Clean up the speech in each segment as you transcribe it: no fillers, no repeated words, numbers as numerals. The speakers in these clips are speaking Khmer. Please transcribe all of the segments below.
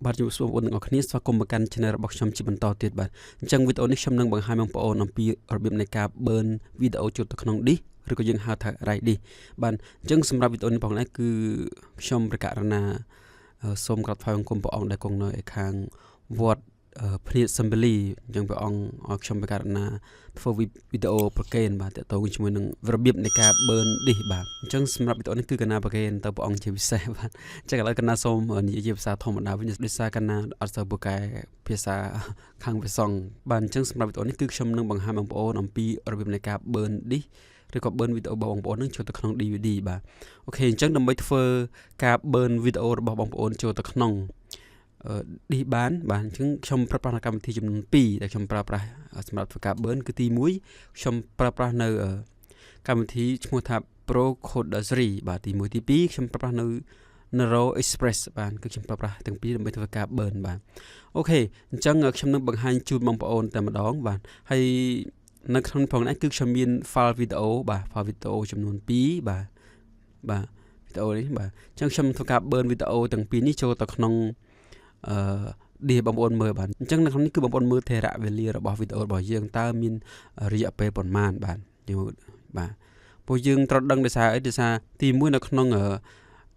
បាទ YouTube បងប្អូនទាំងអស់គ្នាស្វាគមន៍មកកាន់ channel របស់ខ្ញុំជាបន្តទៀតបាទអញ្ចឹងវីដេអូនេះខ្ញុំនឹងបង្ហាញបងប្អូនអំពីរបៀបនៃការ burn វីដេអូចូលទៅក្នុង disk ឬក៏យើងហៅថា write disk បាទអញ្ចឹងសម្រាប់វីដេអូនេះបងប្អូនគឺខ្ញុំប្រកាសណាសូមក្រាបថ្វាយបង្គំព្រះអង្គដែលគង់នៅឯខាងវត្តភ្នៀតសំបលីអញ្ចឹងព្រះអង្គឲ្យខ្ញុំប្រកាសណាធ្វើវីដេអូប្រកេនបាទតទៅជាមួយនឹងរបៀបនៃការ burn disk បាទអញ្ចឹងសម្រាប់វីដេអូនេះគឺកណាប្រកេនទៅព្រះអង្គជាពិសេសបាទអញ្ចឹងឥឡូវកណាសូមនិយាយជាភាសាធម្មតាវិញដោយសារកណាអត់សូវពូកែភាសាខាងវិសងបាទអញ្ចឹងសម្រាប់វីដេអូនេះគឺខ្ញុំនឹងបង្ហាញបងប្អូនអំពីរបៀបនៃការ burn disk ឬក៏ burn វីដេអូរបស់បងប្អូននឹងចូលទៅក្នុង DVD បាទអូខេអញ្ចឹងដើម្បីធ្វើការ burn វីដេអូរបស់បងប្អូនចូលទៅក្នុងឌីបានអញ្ចឹងខ្ញុំប្រើប្រាស់កម្មវិធីចំនួន2ដែលខ្ញុំប្រើប្រាស់សម្រាប់ធ្វើការ burn គឺទី1ខ្ញុំប្រើប្រាស់នៅកម្មវិធីឈ្មោះថា Pro Coder 3បាទទី1ទី2ខ្ញុំប្រើប្រាស់នៅ Nero Express បាទគឺខ្ញុំប្រើប្រាស់ទាំងពីរដើម្បីធ្វើការ burn បាទអូខេអញ្ចឹងខ្ញុំនឹងបង្ហាញជូនបងប្អូនតែម្ដងបាទហើយនៅក្នុងផងនេះគឺខ្ញុំមាន file វីដេអូបាទ file វីដេអូចំនួន2បាទវីដេអូនេះបាទអញ្ចឹងខ្ញុំធ្វើការ burn វីដេអូទាំងពីរនេះចូលទៅក្នុងឌីបងប្អូនមើលបាទអញ្ចឹងនៅក្នុងនេះគឺបងប្អូនមើលថេរវេលារបស់វីដេអូរបស់យើងតើមានរយៈពេលប៉ុន្មានបាទយើងបាទពួកយើងត្រូវដឹងដោយសារអីដោយសារទី1នៅក្នុង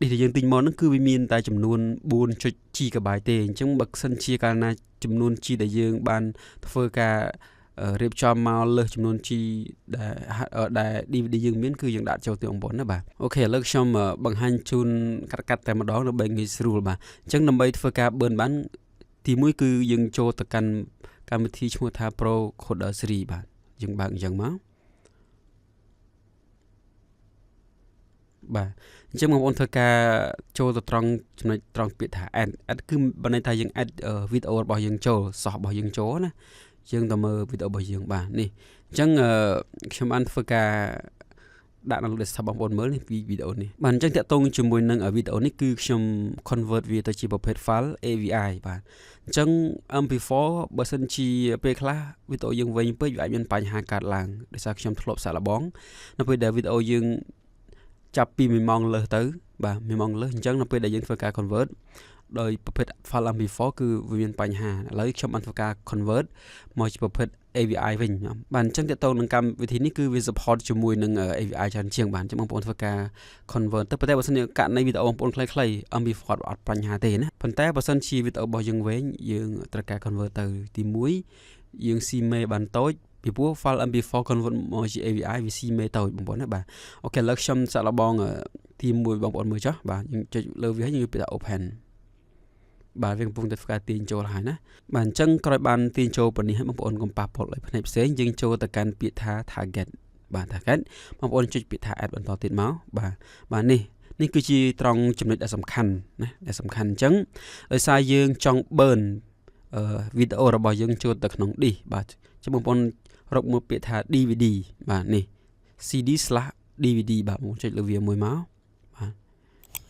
ឌីដែលយើងទិញមកហ្នឹងគឺវាមានតែចំនួន 4.g GB ទេអញ្ចឹងបើសិនជាកាលណាចំនួន G ដែលយើងបានធ្វើការរៀបចំមកលើសចំនួន G ដែល DVD យើងមានគឺយើងដាក់ចូលទៅបងប្អូនណាបាទអូខេឥឡូវខ្ញុំបង្ហាញជូនកាត់តែម្ដងដើម្បីងាយស្រួលបាទអញ្ចឹងដើម្បីធ្វើការ burn បានទី1គឺយើងចូលទៅកាន់កម្មវិធីឈ្មោះថា Pro Coder 3បាទយើងបើកអញ្ចឹងមកបាទអញ្ចឹងបងប្អូនធ្វើការចូលទៅត្រង់ចំណុចត្រង់ពាក្យថា add គឺបានន័យថាយើង add វីដេអូរបស់យើងចូលសោះរបស់យើងចូលណាយើងទៅមើលវីដេអូរបស់យើងបាទនេះអញ្ចឹងខ្ញុំបានធ្វើការដាក់នៅ desktop បងប្អូនមើលនេះវីដេអូនេះបាទអញ្ចឹងតាក់ទងជាមួយនឹងវីដេអូនេះគឺខ្ញុំ convert វាទៅជាប្រភេទ file AVI បាទអញ្ចឹង MP4 បើសិនជាពេលខ្លះវីដេអូយើងវែងពេកវាអាចមានបញ្ហាកើតឡើងដោយសារខ្ញុំធ្លាប់សាកល្បងនៅពេលដែលវីដេអូយើងចាប់ពី1ម៉ោងលើសទៅបាទ1ម៉ោងលើសអញ្ចឹងនៅពេលដែលយើងធ្វើការ convert ដោយប្រភេទ file MP4 គឺវាមានបញ្ហាឥឡូវខ្ញុំបានធ្វើការ convert មកជាប្រភេទ AVI វិញបាទអញ្ចឹងតើតើនឹងកម្មវិធីនេះគឺវា support ជាមួយនឹង AVI ច្រើនជាងបាទអញ្ចឹងបងប្អូនធ្វើការ convert ទៅប៉ុន្តែបើសិនជាករណីវីដេអូបងប្អូនខ្លីៗ MP4 អត់បញ្ហាទេណាប៉ុន្តែបើសិនជាវីដេអូរបស់យើងវែងយើងត្រូវការ convert ទៅទី1យើងស៊ីមេបានតូចពីព្រោះ file MP4 convert មកជា AVI វាស៊ីមេតូចបងប្អូនណាបាទអូខេឥឡូវខ្ញុំសាកល្បងទី1បងប្អូនមើលចុះបាទយើងចុចលើវាហើយយើងពាក្យថា open បាទវាកំពុងតែធ្វើការទាញចូលហើយណាបាទអញ្ចឹងក្រោយបានទាញចូលប៉ុណ្នេះហើយបងប្អូនកុំប៉ះពាល់ឲ្យផ្នែកផ្សេងយើងចូលទៅកាន់ពាក្យថា target បាទ target បងប្អូនចុចពាក្យថា add បន្តទៀតមកបាទនេះគឺជាត្រង់ចំណុចដែលសំខាន់ណាដែលសំខាន់អញ្ចឹងដោយសារយើងចង់ burn វីដេអូរបស់យើងចូលទៅក្នុង disk បាទអញ្ចឹងបងប្អូនរកមើលពាក្យថា DVD បាទនេះ CD/DVD បាទបងចុចលើវាមួយមកបាទ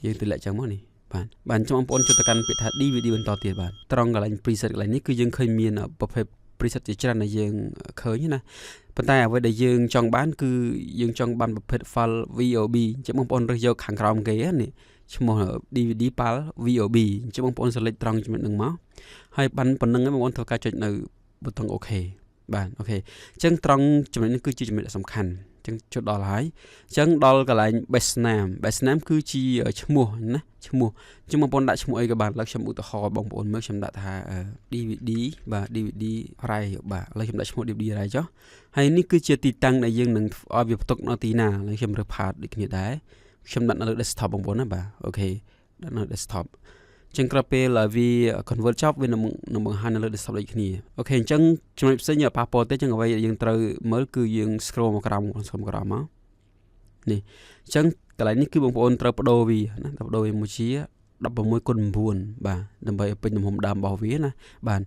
យើងទម្លាក់ចឹងមកនេះបាទអញ្ចឹងបងប្អូនចូលទៅកាន់ពាក្យថា DVD បន្តទៀតបាទត្រង់កន្លែង preset កន្លែងនេះគឺយើងឃើញមានប្រភេទ preset ជាច្រើនដែលយើងឃើញណាប៉ុន្តែអ្វីដែលយើងចង់បានគឺយើងចង់បានប្រភេទ file VOB អញ្ចឹងបងប្អូនរើសយកខាងក្រោមគេនេះឈ្មោះ DVD file VOB អញ្ចឹងបងប្អូន select ត្រង់ចំណុចហ្នឹងមកហើយបានប៉ុណ្្នឹងហើយបងប្អូនធ្វើការចុចនៅប៊ូតុង OK បាទអូខេអញ្ចឹងត្រង់ចំណុចនេះគឺជាចំណុចសំខាន់អញ្ចឹងចុចដល់ហើយអញ្ចឹងដល់កន្លែង base name គឺជាឈ្មោះណាឈ្មោះអញ្ចឹងបងប្អូនដាក់ឈ្មោះអីក៏បានឥឡូវខ្ញុំឧទាហរណ៍បងប្អូនមើលខ្ញុំដាក់ថា DVD បាទ DVD Ray បាទឥឡូវខ្ញុំដាក់ឈ្មោះ DVD Ray ចុះហើយនេះគឺជាទីតាំងដែលយើងនឹងឲ្យវាផ្ទុកនៅទីណាឥឡូវខ្ញុំរើស part ដូចគ្នាដែរខ្ញុំដាក់នៅលើ desktop បងប្អូនណាបាទអូខេដាក់នៅ desktop អញ្ចឹងក្រោយពេលវា convert ចប់វានឹងបង្ហាញនៅលើ desktop ដូចគ្នាអូខេអញ្ចឹងចំណុចផ្សេងប៉ះពាល់ទេអញ្ចឹងអ្វីដែលយើងត្រូវមើលគឺយើង scroll មកក្រោមមកនេះអញ្ចឹងកន្លែងនេះគឺបងប្អូនត្រូវបដូរវាណាបដូរវាមួយជា 16:9 បាទដើម្បីឲ្យពេញទំហំដើមរបស់វាណាបាទ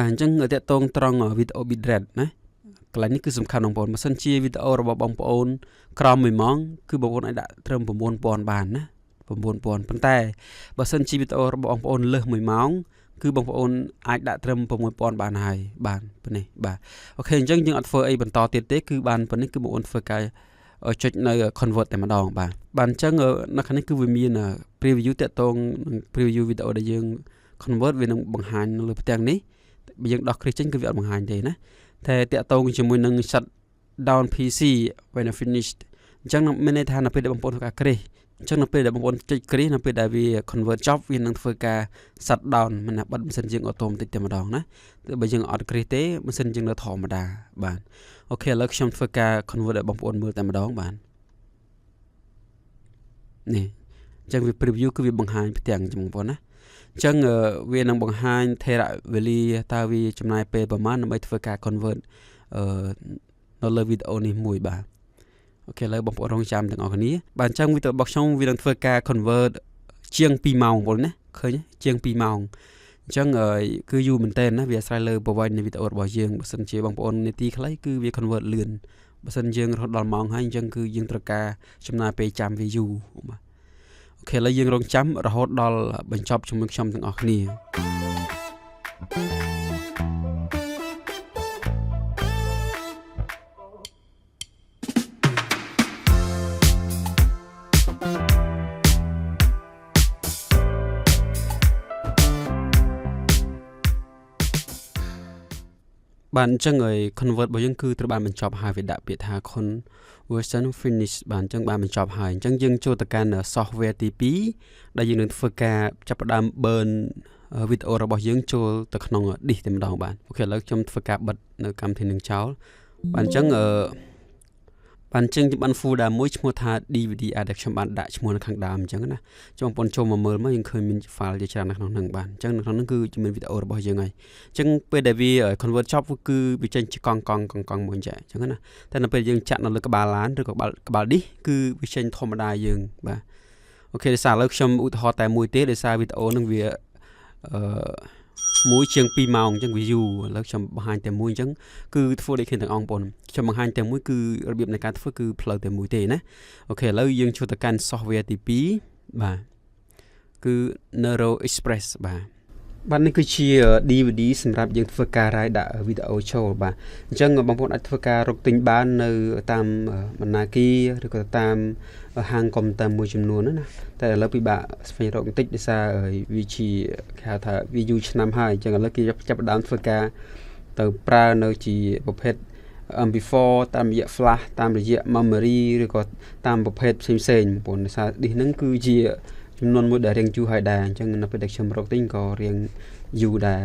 អញ្ចឹងតកតងត្រង់វីដេអូ bitrate ណាកន្លែងនេះគឺសំខាន់បងប្អូនបើសិនជាវីដេអូរបស់បងប្អូនក្រោម1ម៉ោងគឺបងប្អូនអាចដាក់ត្រឹម 9000 បានណា 9000 ប៉ុន្តែបើសិនជាវីដេអូរបស់បងប្អូនលើស1ម៉ោងគឺបងប្អូនអាចដាក់ត្រឹម 6000 បានហើយបាទប៉ុណ្នេះបាទអូខេអញ្ចឹងយើងអត់ធ្វើអីបន្តទៀតទេគឺបានប៉ុណ្នេះគឺបងប្អូនធ្វើការចុចនៅ convert តែម្ដងបាទអញ្ចឹងនៅខាងនេះគឺវាមាន preview តាក់ទងនឹង preview វីដេអូដែលយើង convert វានឹងបង្ហាញនៅលើផ្ទាំងនេះបើយើងដោះ crease ចេញគឺវាអត់បង្ហាញទេណាតែតាក់ទងជាមួយនឹង shut down PC when finished អញ្ចឹងមានន័យថានៅពេលដែលបងប្អូនធ្វើការ crease អញ្ចឹងនៅពេលដែលបងប្អូនចុច crease នៅពេលដែលវា convert ចប់វានឹងធ្វើការ shut down មិនថាបិទម៉ាស៊ីនយើង automatic តែម្ដងណាបើយើងអត់ crease ទេម៉ាស៊ីនយើងនៅធម្មតាបាទអូខេឥឡូវខ្ញុំធ្វើការ convert ឲ្យបងប្អូនមើលតែម្ដងបាទនេះអញ្ចឹងវា preview គឺវាបង្ហាញផ្ទាំងបងប្អូនណាអញ្ចឹងវានឹងបង្ហាញថេរវេលាតើវាចំណាយពេលប្រហែលដើម្បីធ្វើការ convert នៅលើវីដេអូនេះមួយបាទអូខេឥឡូវបងប្អូនរងចាំទាំងអស់គ្នាបាទអញ្ចឹងវីដេអូរបស់ខ្ញុំវានឹងធ្វើការ convert ជាង2ម៉ោងបងប្អូនណាឃើញជាង2ម៉ោងអញ្ចឹងគឺយូរមែនតើណាវាអាស្រ័យលើប្រវត្តិនៃវីដេអូរបស់យើងបើសិនជាបងប្អូននាទីខ្លីគឺវា convert លឿនបើសិនយើងរហូតដល់ម៉ោងហើយអញ្ចឹងគឺយើងត្រូវការចំណាយពេលចាំវាយូរបាទអូខេឥឡូវយើងរងចាំរហូតដល់បញ្ចប់ជាមួយខ្ញុំទាំងអស់គ្នាបាទអញ្ចឹងហើយ convert របស់យើងគឺត្រូវបានបញ្ចប់ហើយវាដាក់ពាក្យថា conversion finish បាទអញ្ចឹងបានបញ្ចប់ហើយអញ្ចឹងយើងចូលទៅកាន់ software ទី2ដែលយើងនឹងធ្វើការចាប់ផ្ដើម burn វីដេអូរបស់យើងចូលទៅក្នុង disk តែម្ដងបាទអូខេឥឡូវខ្ញុំធ្វើការបិទនៅកម្មវិធីនឹងចោលបាទអញ្ចឹងបាន folder មួយឈ្មោះថា DVD ដែលខ្ញុំបានដាក់ឈ្មោះនៅខាងដើមអញ្ចឹងណាបងប្អូនចូលមកមើលមកយើងឃើញមាន file ជាច្រើននៅក្នុងហ្នឹងបាទអញ្ចឹងនៅក្នុងហ្នឹងគឺមានវីដេអូរបស់យើងហើយអញ្ចឹងពេលដែលវា convert ចប់គឺវាចេញជាកង់មួយអញ្ចឹងណាតែនៅពេលយើងចាក់នៅលើក្បាលឡានឬក៏ក្បាល disk គឺវាចេញធម្មតាយើងបាទអូខេដោយសារឥឡូវខ្ញុំឧទាហរណ៍តែមួយទេដោយសារវីដេអូហ្នឹងវាមួយជាង2ម៉ោងអញ្ចឹងវាយូរឥឡូវខ្ញុំបង្ហាញតែមួយអញ្ចឹងគឺធ្វើដូចគ្នាទាំងអង្គបងខ្ញុំបង្ហាញតែមួយគឺរបៀបនៃការធ្វើគឺផ្លូវតែមួយទេណាអូខេឥឡូវយើងចូលទៅកាន់ software ទី2បាទគឺ Neuro Express បាទនេះគឺជា DVD សម្រាប់យើងធ្វើការរាយដាក់វីដេអូចូលបាទអញ្ចឹងបងប្អូនអាចធ្វើការរកទិញបាននៅតាមបណ្ណាគារឬក៏តាមហាងកុំព្យូទ័រមួយចំនួនណាតែឥឡូវពិបាកស្វែងរកបន្តិចដោយសារវាជាគេហៅថាវាយូរឆ្នាំហើយអញ្ចឹងឥឡូវគេចាប់ផ្ដើមធ្វើការទៅប្រើនៅជាប្រភេទ MP4 តាមរយៈ flash តាមរយៈ memory ឬក៏តាមប្រភេទផ្សេងបងប្អូនដោយសារ disk ហ្នឹងគឺជាចំនួនមួយដែលរៀងយូរហើយដែរអញ្ចឹងនៅពេលដែលខ្ញុំរកទិញក៏រៀងយូរដែរ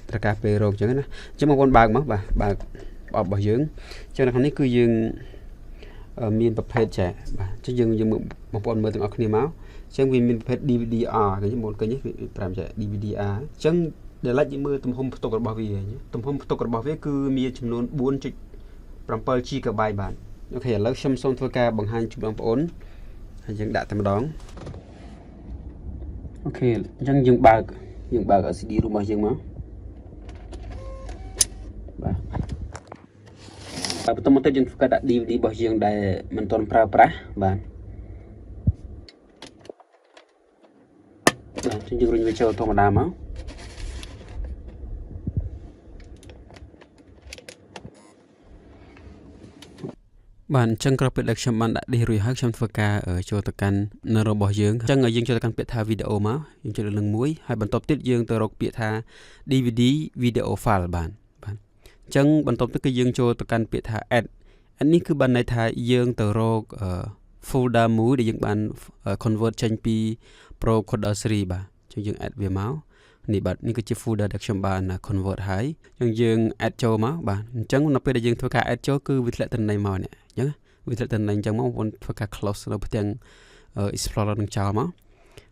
ត្រូវការពេលរកអញ្ចឹងណាអញ្ចឹងបងប្អូនបើកមកបាទបើករបស់យើងអញ្ចឹងនៅក្នុងនេះគឺយើងមានប្រភេទចាបាទអញ្ចឹងយើងបងប្អូនមើលទាំងអស់គ្នាមកអញ្ចឹងវាមានប្រភេទ DVD-R ឃើញបងប្អូនឃើញវាប្រាប់ចា DVD-R អញ្ចឹងដែលឡែកយើងមើលទំហំផ្ទុករបស់វាទំហំផ្ទុករបស់វាគឺមានចំនួន 4.7 GB បាទអូខេឥឡូវខ្ញុំសូមធ្វើការបង្ហាញជូនបងប្អូនហើយយើងដាក់តែម្ដងអូខេអញ្ចឹងយើងបើក CD របស់យើងមកបាទបន្តមកទៀតយើងធ្វើការដាក់ DVD របស់យើងដែលមិនទាន់ប្រើប្រាស់បាទយើងរុញវាចូលធម្មតាមកបាទអញ្ចឹងក្រោយពេលដែលខ្ញុំបានដាក់ disk រួចហើយខ្ញុំធ្វើការចូលទៅកាន់នៅរបស់យើងអញ្ចឹងយើងចូលទៅកាន់ពាក្យថាវីដេអូមកយើងចុចលើនឹងមួយហើយបន្ទាប់ទៀតយើងទៅរកពាក្យថា DVD video file បាទអញ្ចឹងបន្ទាប់ទៀតគឺយើងចូលទៅកាន់ពាក្យថា add នេះគឺបានន័យថាយើងទៅរក folder មួយដែលយើងបាន convert ចេញពី Pro Coder Series បាទអញ្ចឹងយើង add វាមកនេះបាទនេះគឺជា folder ដែលខ្ញុំបាន convert ហើយអញ្ចឹងយើង add ចូលមកបាទអញ្ចឹងនៅពេលដែលយើងធ្វើការ add ចូលគឺវាធ្លាក់តំណែងមកនេះអញ្ចឹងវាធ្លាក់តំណែងអញ្ចឹងមកបងប្អូនធ្វើការ close នៅផ្ទាំង Explorer នឹងចោលមក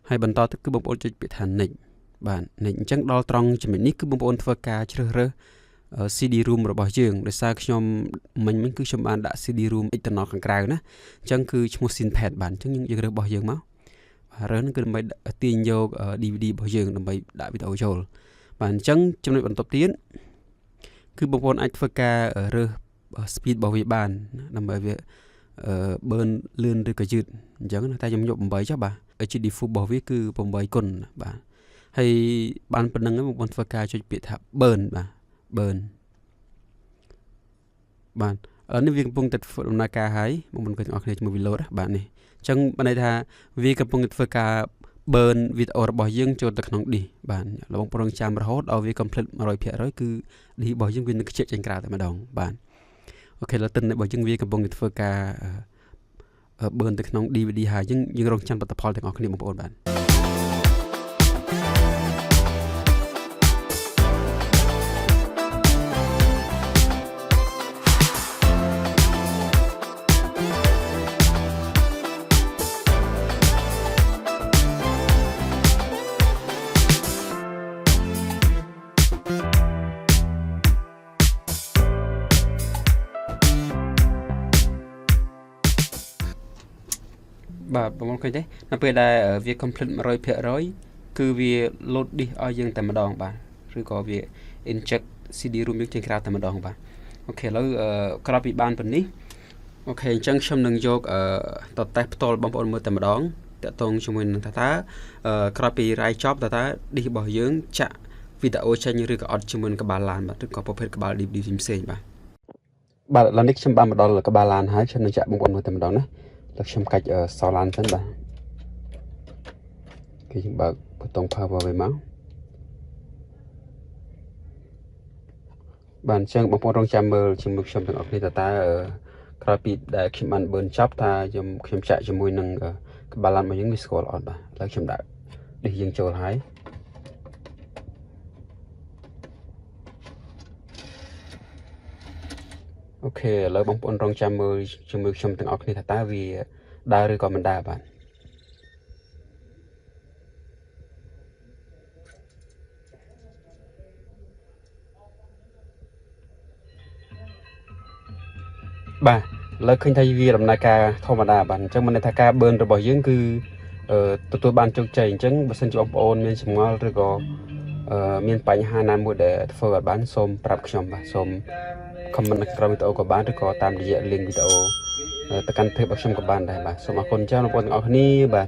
ហើយបន្តទៅគឺបងប្អូនចុចពាក្យថា next បាទ next អញ្ចឹងដល់ត្រង់ចំណុចនេះគឺបងប្អូនធ្វើការជ្រើសរើស CD room របស់យើងដោយសារខ្ញុំមិញគឺខ្ញុំបានដាក់ CD room external ខាងក្រៅណាអញ្ចឹងគឺឈ្មោះ Synpad បាទអញ្ចឹងយើងរើសរបស់យើងមករើសហ្នឹងគឺដើម្បីទាញយក DVD របស់យើងដើម្បីដាក់វីដេអូចូលបាទអញ្ចឹងចំណុចបន្ទាប់ទៀតគឺបងប្អូនអាចធ្វើការរើស speed របស់វាបានដើម្បីវាburn លឿនឬក៏យឺតអញ្ចឹងតែខ្ញុំយក8ចុះបាទ HD full របស់វាគឺ8គុណបាទហើយបានប៉ុណ្្នឹងបងប្អូនធ្វើការចុចពាក្យថា burn បាទ burn បាទនេះវាកំពុងតែធ្វើដំណើរការហើយបងប្អូនទាំងអស់គ្នាជាមួយ load បាទនេះអញ្ចឹងបានន័យថាវាកំពុងធ្វើការ burn វីដេអូរបស់យើងចូលទៅក្នុង disk បាទលោកបងប្អូនចាំរហូតដល់វា complete 100% គឺ disk របស់យើងវានឹងខ្ជិលចេញក្រៅតែម្ដងបាទអូខេលើទិនរបស់យើងវាកំពុងតែធ្វើការ burn ទៅក្នុង DVD ហើយយើងរងចាំលទ្ធផលទាំងអស់គ្នាបងប្អូនបាទបាទបងប្អូនឃើញទេនៅពេលដែលវា complete 100% គឺវា load disk ឲ្យយើងតែម្ដងបាទឬក៏វា inject CD ROM យើងចេញក្រៅតែម្ដងបាទអូខេឥឡូវក្រោយពីបានប៉ុណ្នេះអូខេអញ្ចឹងខ្ញុំនឹងយកតតេសផ្ទាល់បងប្អូនមើលតែម្ដងតាក់ទងជាមួយនឹងតើក្រោយពីរាយចប់តើdisk របស់យើងចាក់វីដេអូចេញឬក៏អត់ជាមួយនឹងក្បាលឡានបាទឬក៏ប្រភេទក្បាល DVD ផ្សេងបាទឥឡូវនេះខ្ញុំបានមកដល់ក្បាលឡានហើយខ្ញុំនឹងចាក់បងប្អូនមើលតែម្ដងណាแล้วខ្ញុំកាច់សោឡានសិនបាទគេយើងបើកប៊ូតុង power វាមកបាទអញ្ចឹងបងប្អូនរងចាំមើលជាមួយខ្ញុំទាំងអស់គ្នាតើក្រោយពីដែលខ្ញុំបាន burn ចប់ថាខ្ញុំចាក់ជាមួយនឹងក្បាលឡានរបស់យើងវាស្គាល់អត់បាទឥឡូវខ្ញុំដាក់នេះយើងចូលហើយអូខេឥឡូវបងប្អូនរងចាំមើលជាមួយខ្ញុំទាំងអស់គ្នាថាតើវាដើរឬក៏មិនដើរបាទបាទឥឡូវឃើញថាវាដំណើរការធម្មតាបាទអញ្ចឹងមិនន័យថាការ burn របស់យើងគឺទទួលបានជោគជ័យអញ្ចឹងបើសិនជាបងប្អូនមានចម្ងល់ឬក៏មានបញ្ហាណាមួយដែលធ្វើឲ្យបានសូមប្រាប់ខ្ញុំបាទសូម comment នៅក្រោមវីដេអូក៏បានឬក៏តាមរយៈ link វីដេអូទៅកាន់ page របស់ខ្ញុំក៏បានដែរបាទសូមអរគុណច្រើនបងប្អូនទាំងអស់គ្នាបាទ